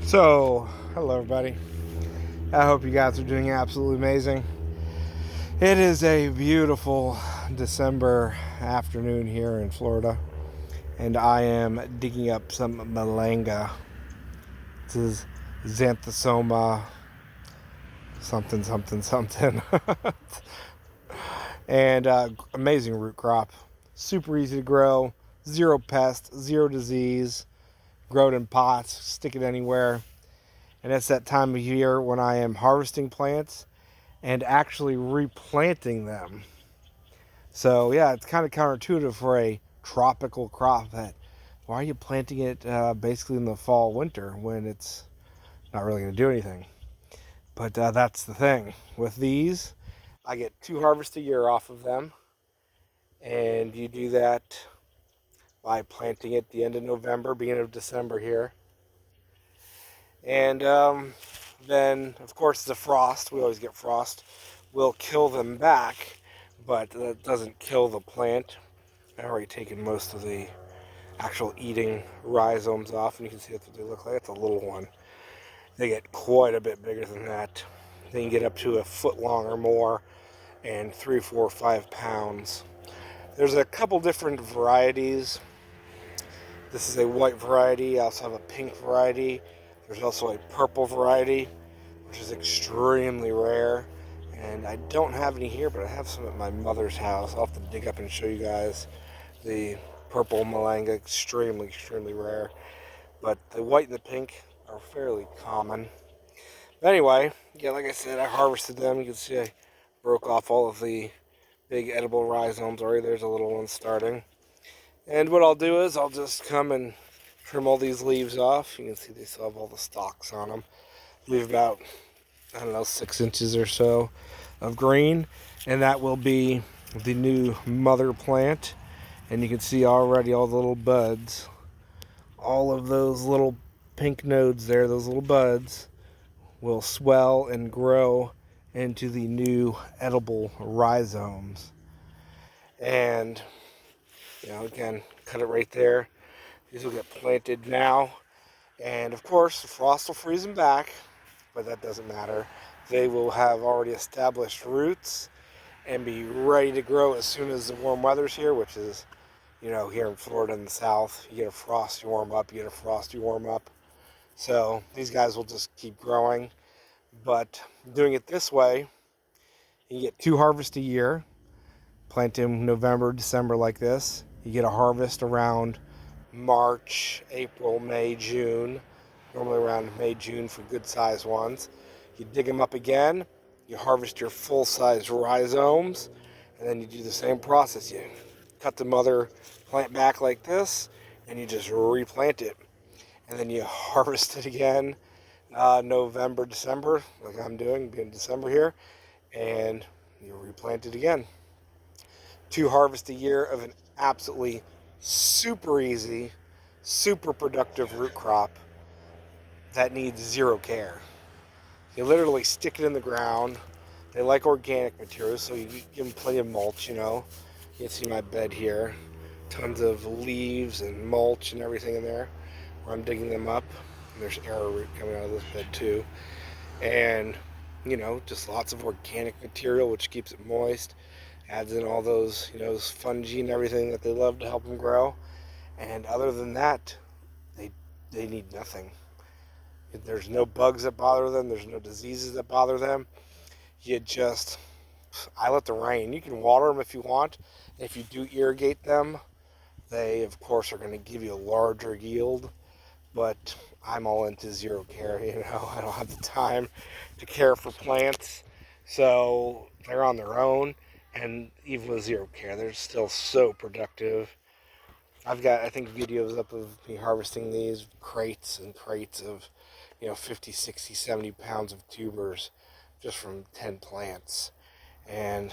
So, hello everybody. I hope you guys are doing absolutely amazing. It is a beautiful December afternoon here in Florida, and I am digging up some Malanga. This is Xanthosoma something something something. And amazing root crop. Super easy to grow, zero pest, zero disease, grow it in pots, stick it anywhere. And it's that time of year when I am harvesting plants and actually replanting them. So yeah, it's kind of counterintuitive for a tropical crop. That why are you planting it basically in the fall, winter when it's not really going to do anything? But that's the thing with these. I get 2 harvests a year off of them, and you do that by planting it the end of November, beginning of December here, and then of course the frost. We always get frost. Will kill them back, but that doesn't kill the plant. I've already taken most of the actual eating rhizomes off, and you can see that's what they look like. It's a little one. They get quite a bit bigger than that. They can get up to a foot long or more, and 3, 4, 5 pounds. There's a couple different varieties. This is a white variety. I also have a pink variety. There's also a purple variety, which is extremely rare. And I don't have any here, but I have some at my mother's house. I'll have to dig up and show you guys the purple Malanga. Extremely, extremely rare. But the white and the pink are fairly common. But anyway, yeah, like I said, I harvested them. You can see I broke off all of the big edible rhizomes already. There's a little one starting. And what I'll do is I'll just come and trim all these leaves off. You can see they still have all the stalks on them. Leave about, I don't know, 6 inches or so of green, and that will be the new mother plant. And you can see already all the little buds, all of those little pink nodes there, those little buds will swell and grow into the new edible rhizomes. And again, cut it right there. These will get planted now, and of course the frost will freeze them back, but that doesn't matter. They will have already established roots and be ready to grow as soon as the warm weather's here, which is, here in Florida in the south, you get a frost, you warm up, you get a frost, you warm up. So these guys will just keep growing. But doing it this way, you get 2 harvests a year. Plant them November, December like this. You get a harvest around March, April, May, June. Normally around May, June for good sized ones. You dig them up again. You harvest your full size rhizomes. And then you do the same process. You cut the mother plant back like this, and you just replant it. And then you harvest it again November, December, like I'm doing, being December here, and you replant it again. 2 harvests a year of an absolutely super easy, super productive root crop that needs zero care. You literally stick it in the ground. They like organic material, so you give them plenty of mulch, You can see my bed here. Tons of leaves and mulch and everything in there where I'm digging them up. And there's arrowroot coming out of this bed too. And, just lots of organic material, which keeps it moist. Adds in all those, those fungi and everything that they love to help them grow. And other than that, they need nothing. There's no bugs that bother them. There's no diseases that bother them. I let the rain. You can water them if you want. If you do irrigate them, they, of course, are going to give you a larger yield. But I'm all into zero care, I don't have the time to care for plants. So they're on their own. And even with zero care, they're still so productive. I've got, I think, videos up of me harvesting these crates and crates of, 50, 60, 70 pounds of tubers just from 10 plants. And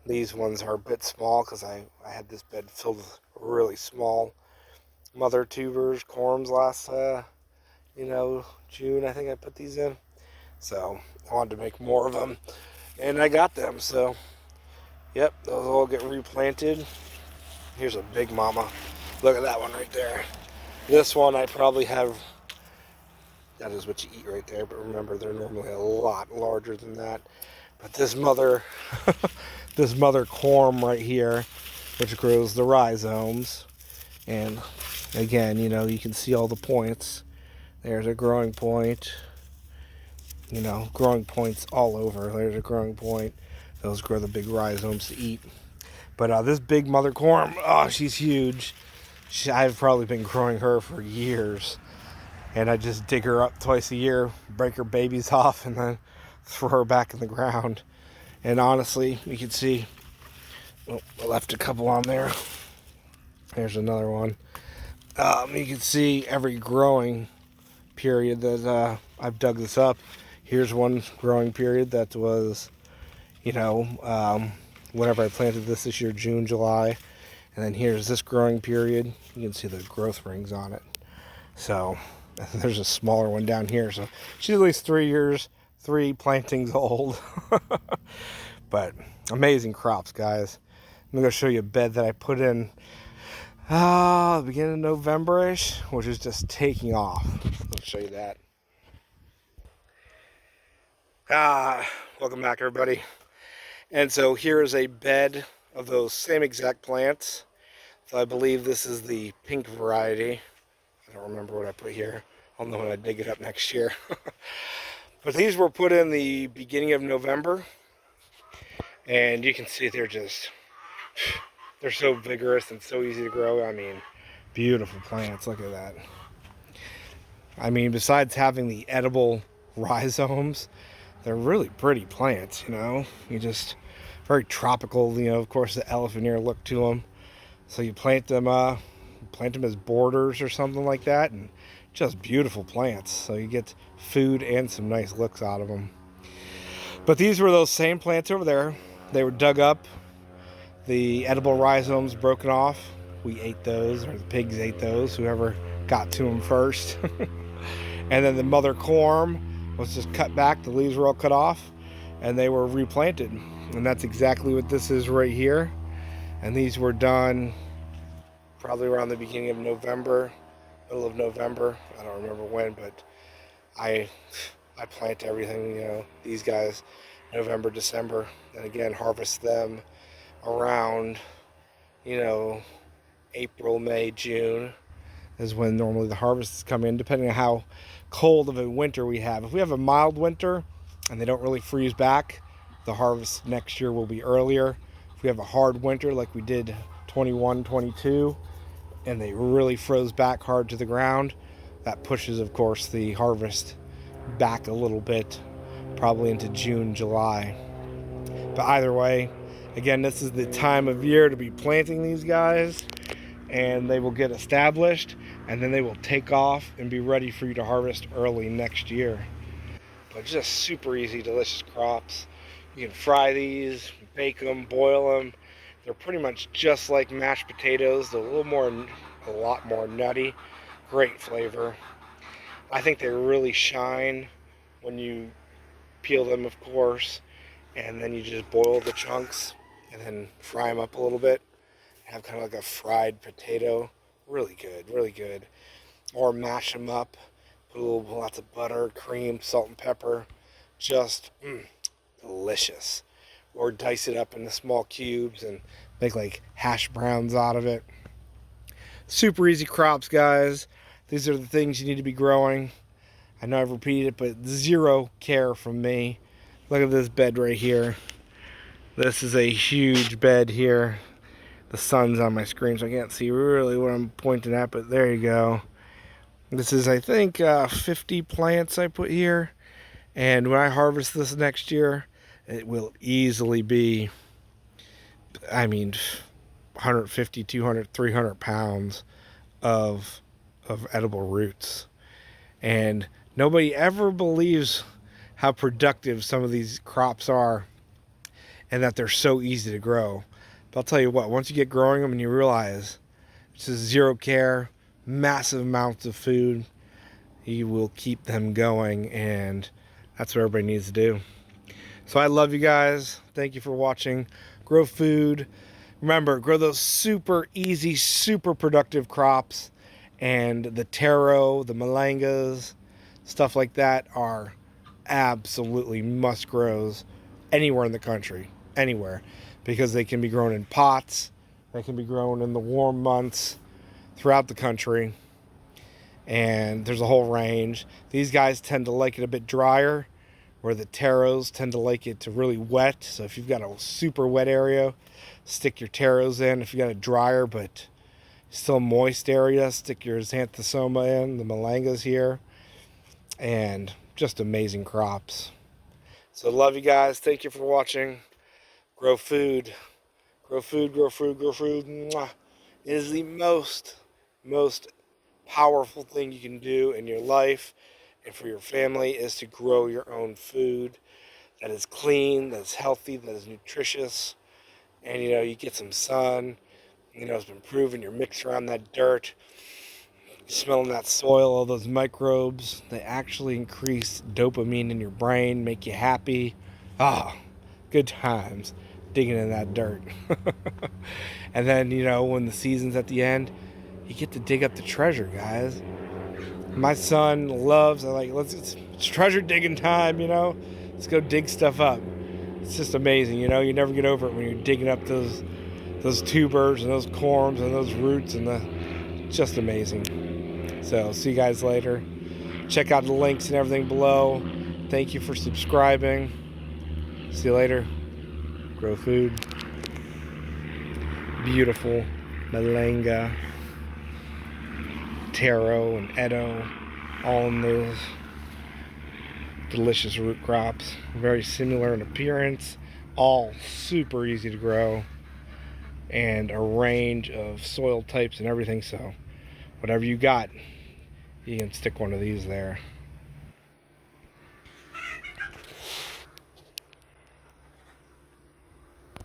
these ones are a bit small because I had this bed filled with really small mother tubers, corms last, June, I think I put these in. So I wanted to make more of them, and I got them. So, yep, those all get replanted. Here's a big mama. Look at that one right there. This one I probably have that is what you eat right there. But remember, they're normally a lot larger than that. But this mother, this mother corm right here, which grows the rhizomes, and again, you know, you can see all the points. There's a growing point. You know, growing points all over. There's a growing point. Those grow the big rhizomes to eat. But this big mother corm, oh, she's huge. I've probably been growing her for years. And I just dig her up twice a year, break her babies off, and then throw her back in the ground. And honestly, you can see, oh, I left a couple on there. There's another one. You can see every growing period that I've dug this up. Here's one growing period that was, you know, whenever I planted this year, June, July. And then here's this growing period. You can see the growth rings on it. So there's a smaller one down here. So she's at least 3 years, 3 plantings old. But amazing crops, guys. I'm going to show you a bed that I put in the beginning of November-ish, which is just taking off. I'll show you that. Welcome back, everybody. And so here is a bed of those same exact plants. So I believe this is the pink variety. I don't remember what I put here. I'll know when I dig it up next year. But these were put in the beginning of November. And you can see they're so vigorous and so easy to grow. I mean, beautiful plants. Look at that. I mean, besides having the edible rhizomes, they're really pretty plants, you know. You just, very tropical, you know, of course, the elephant ear look to them. So you plant them as borders or something like that, and just beautiful plants. So you get food and some nice looks out of them. But these were those same plants over there. They were dug up, the edible rhizomes broken off. We ate those, or the pigs ate those, whoever got to them first. And then the mother corm was just cut back, the leaves were all cut off, and they were replanted. And that's exactly what this is right here. And these were done probably around the beginning of November, middle of November. I don't remember when, but I plant everything, you know, these guys November, December, and again harvest them around, you know, April, May, June is when normally the harvests come in, depending on how cold of a winter we have. If we have a mild winter and they don't really freeze back, the harvest next year will be earlier. If we have a hard winter like we did 21, 22, and they really froze back hard to the ground, that pushes, of course, the harvest back a little bit, probably into June, July. But either way, again, this is the time of year to be planting these guys, and they will get established, and then they will take off and be ready for you to harvest early next year. But just super easy, delicious crops. You can fry these, bake them, boil them. They're pretty much just like mashed potatoes. They're a lot more nutty. Great flavor. I think they really shine when you peel them, of course, and then you just boil the chunks and then fry them up a little bit. Have kind of like a fried potato. Really good, really good. Or mash them up, put lots of butter, cream, salt and pepper. Just delicious. Or dice it up into small cubes and make like hash browns out of it. Super easy crops, guys. These are the things you need to be growing. I know I've repeated it, but zero care from me. Look at this bed right here. This is a huge bed here. The sun's on my screen, so I can't see really what I'm pointing at, but there you go. This is, I think, 50 plants I put here. And when I harvest this next year, it will easily be, I mean, 150, 200, 300 pounds of edible roots. And nobody ever believes how productive some of these crops are and that they're so easy to grow. But I'll tell you what, once you get growing them and you realize it's just zero care, massive amounts of food, you will keep them going, and that's what everybody needs to do. So I love you guys. Thank you for watching. Grow food. Remember, grow those super easy, super productive crops. And the taro, the malangas, stuff like that are absolutely must grows anywhere in the country, anywhere, because they can be grown in pots, they can be grown in the warm months throughout the country, and there's a whole range. These guys tend to like it a bit drier, where the taros tend to like it to really wet. So if you've got a super wet area, stick your taros in. If you got a drier but still moist area, stick your xanthosoma in, the malangas here, and just amazing crops. So love you guys. Thank you for watching. Grow food. Grow food, grow food, grow food. Mwah. It is the most powerful thing you can do in your life and for your family is to grow your own food that is clean, that is healthy, that is nutritious. And you get some sun. It's been proven you're mixing around that dirt, smelling that soil, all those microbes. They actually increase dopamine in your brain, make you happy. Ah, good times digging in that dirt. And then, when the season's at the end, you get to dig up the treasure, guys. My son loves, it's treasure digging time, Let's go dig stuff up. It's just amazing, you never get over it when you're digging up those tubers and those corms and those roots just amazing. So, see you guys later. Check out the links and everything below. Thank you for subscribing. See you later. Grow food. Beautiful Malanga, taro, and edo, all in those delicious root crops. Very similar in appearance, all super easy to grow, and a range of soil types and everything. So whatever you got, you can stick one of these there.